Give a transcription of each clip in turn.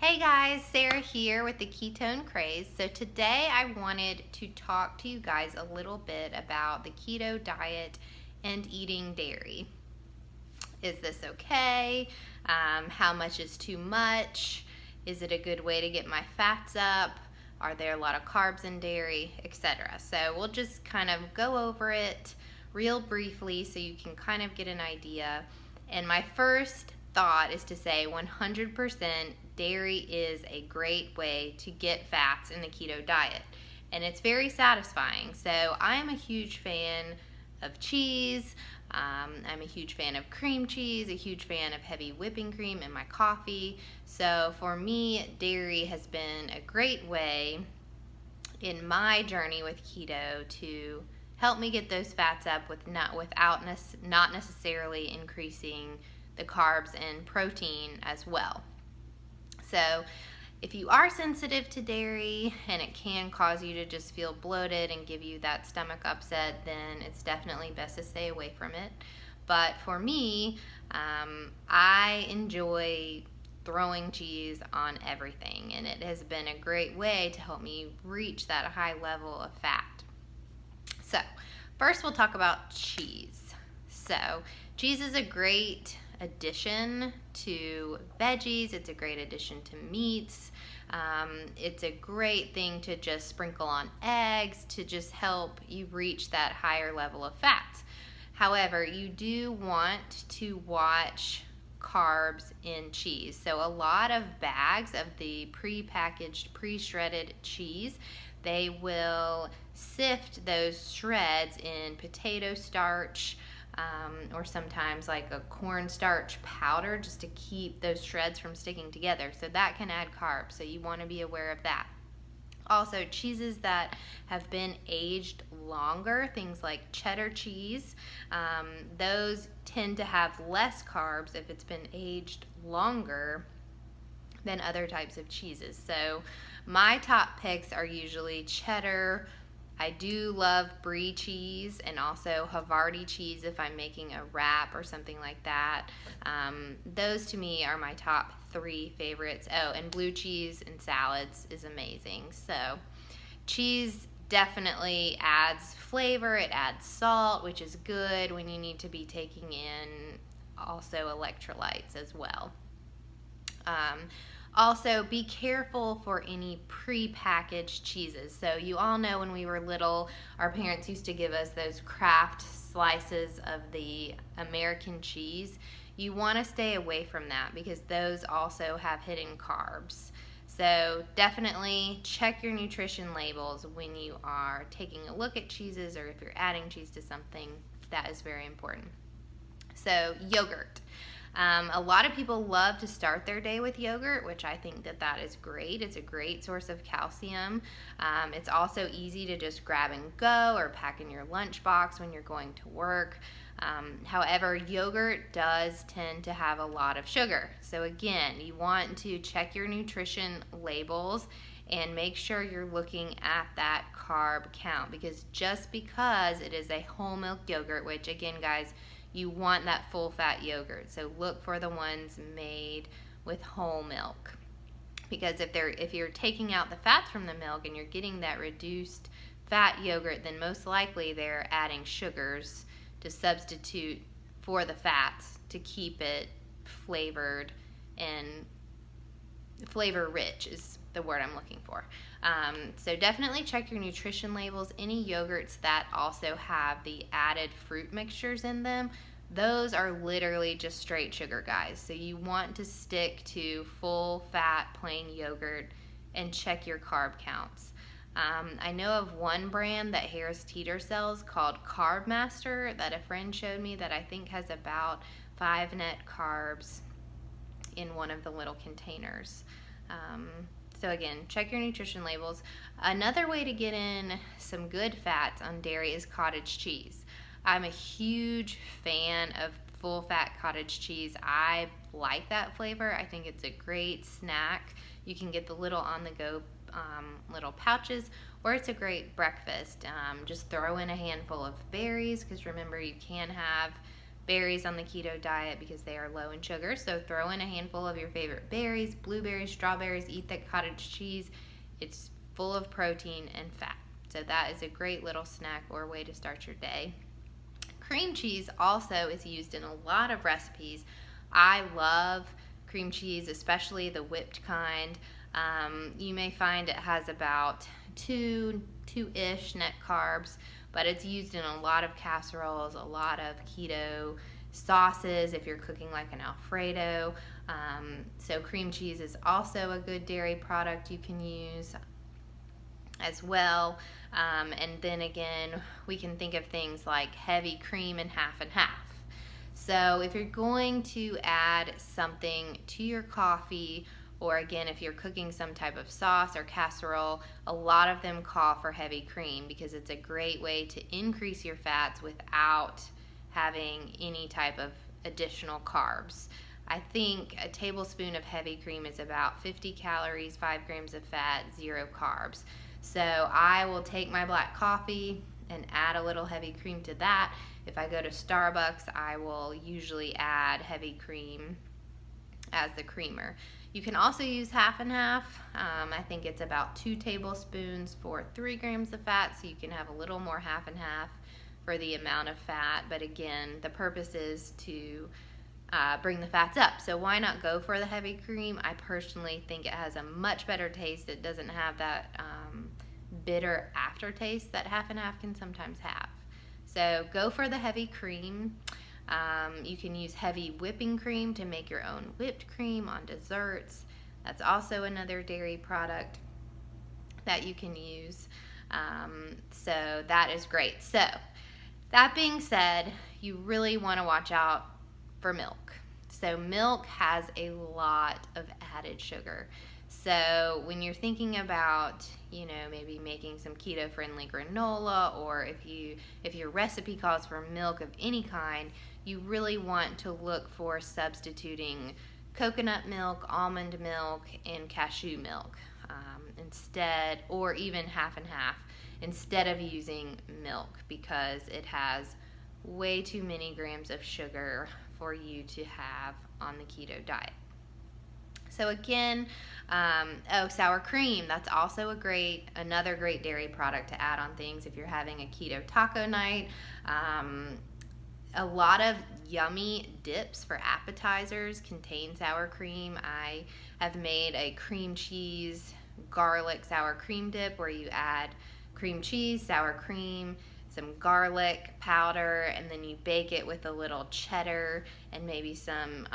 Hey guys, Sarah here with the Ketone Craze. So today I wanted to talk to you guys a little bit about the keto diet and eating dairy. Is this okay? How much is too much? Is it a good way to get my fats up? Are there a lot of carbs in dairy, etc.? So we'll just kind of go over it real briefly so you can kind of get an idea. And my first thought is to say 100% dairy is a great way to get fats in the keto diet. And it's very satisfying. So I'm a huge fan of cheese. I'm a huge fan of cream cheese, a huge fan of heavy whipping cream in my coffee. So for me, dairy has been a great way in my journey with keto to help me get those fats up not necessarily increasing the carbs and protein as well. So if you are sensitive to dairy and it can cause you to just feel bloated and give you that stomach upset, then it's definitely best to stay away from it. But for me, I enjoy throwing cheese on everything, and it has been a great way to help me reach that high level of fat. So first we'll talk about cheese. So cheese is a great addition to veggies. It's a great addition to meats. It's a great thing to just sprinkle on eggs to just help you reach that higher level of fats. However, you do want to watch carbs in cheese. So a lot of bags of the pre-packaged, pre-shredded cheese, they will sift those shreds in potato starch, or sometimes like a cornstarch powder, just to keep those shreds from sticking together. So that can add carbs, so you want to be aware of that. Also, cheeses that have been aged longer, things like cheddar cheese, those tend to have less carbs if it's been aged longer than other types of cheeses. So my top picks are usually cheddar. I do love brie cheese and also Havarti cheese if I'm making a wrap or something like that. Those to me are my top 3 favorites. Oh, and blue cheese in salads is amazing. So cheese definitely adds flavor. It adds salt, which is good when you need to be taking in also electrolytes as well. Also, be careful for any pre-packaged cheeses. So you all know when we were little, our parents used to give us those Kraft slices of the American cheese. You want to stay away from that because those also have hidden carbs. So definitely check your nutrition labels when you are taking a look at cheeses, or if you're adding cheese to something. That is very important. So yogurt. A lot of people love to start their day with yogurt, which I think that is great. It's a great source of calcium. It's also easy to just grab and go or pack in your lunchbox when you're going to work. However, yogurt does tend to have a lot of sugar. So again, you want to check your nutrition labels and make sure you're looking at that carb count, because just because it is a whole milk yogurt, which again, guys, you want that full fat yogurt. So look for the ones made with whole milk, because if you're taking out the fats from the milk and you're getting that reduced fat yogurt, then most likely they're adding sugars to substitute for the fats to keep it flavored, and flavor rich is the word I'm looking for. So definitely check your nutrition labels. Any yogurts that also have the added fruit mixtures in them, those are literally just straight sugar, guys. So you want to stick to full fat plain yogurt and check your carb counts. I know of one brand that Harris Teeter sells called Carb Master that a friend showed me that I think has about 5 net carbs in one of the little containers. So again, check your nutrition labels. Another way to get in some good fats on dairy is cottage cheese. I'm a huge fan of full fat cottage cheese. I like that flavor. I think it's a great snack. You can get the little on the go little pouches, or it's a great breakfast. Just throw in a handful of berries, because remember, you can have berries on the keto diet because they are low in sugar. So throw in a handful of your favorite berries, blueberries, strawberries, eat that cottage cheese. It's full of protein and fat. So that is a great little snack or way to start your day. Cream cheese also is used in a lot of recipes. I love cream cheese, especially the whipped kind. You may find it has about two-ish net carbs, but it's used in a lot of casseroles, a lot of keto sauces if you're cooking like an Alfredo. So cream cheese is also a good dairy product you can use as well. And then again, we can think of things like heavy cream and half. So if you're going to add something to your coffee, or again, if you're cooking some type of sauce or casserole, a lot of them call for heavy cream because it's a great way to increase your fats without having any type of additional carbs. I think a tablespoon of heavy cream is about 50 calories, 5 grams of fat, 0 carbs. So I will take my black coffee and add a little heavy cream to that. If I go to Starbucks, I will usually add heavy cream as the creamer. You can also use half and half. I think it's about 2 tablespoons for 3 grams of fat, so you can have a little more half and half for the amount of fat. But again, the purpose is to bring the fats up. So why not go for the heavy cream? I personally think it has a much better taste. It doesn't have that bitter aftertaste that half and half can sometimes have. So go for the heavy cream. You can use heavy whipping cream to make your own whipped cream on desserts. That's also another dairy product that you can use. So that is great. So that being said, you really want to watch out for milk. So milk has a lot of added sugar. So when you're thinking about, maybe making some keto-friendly granola, or if your recipe calls for milk of any kind, you really want to look for substituting coconut milk, almond milk, and cashew milk instead, or even half and half, instead of using milk, because it has way too many grams of sugar for you to have on the keto diet. So again, sour cream, that's also another great dairy product to add on things if you're having a keto taco night. A lot of yummy dips for appetizers contain sour cream. I have made a cream cheese garlic sour cream dip where you add cream cheese, sour cream, some garlic powder, and then you bake it with a little cheddar and maybe some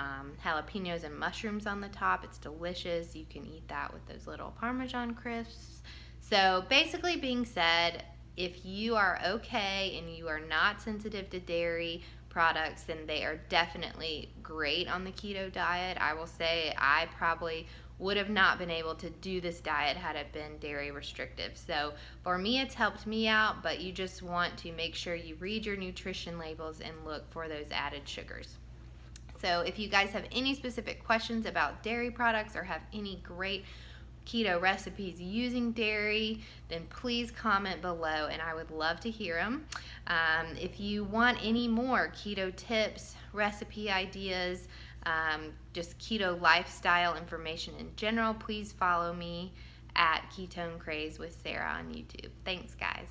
jalapenos and mushrooms on the top. It's delicious. You can eat that with those little Parmesan crisps. So basically being said, if you are okay and you are not sensitive to dairy products, then they are definitely great on the keto diet. I will say I probably would have not been able to do this diet had it been dairy restrictive. So for me, it's helped me out, but you just want to make sure you read your nutrition labels and look for those added sugars. So if you guys have any specific questions about dairy products or have any great keto recipes using dairy, then please comment below and I would love to hear them. If you want any more keto tips, recipe ideas, just keto lifestyle information in general, please follow me at Ketone Craze with Sarah on YouTube. Thanks, guys.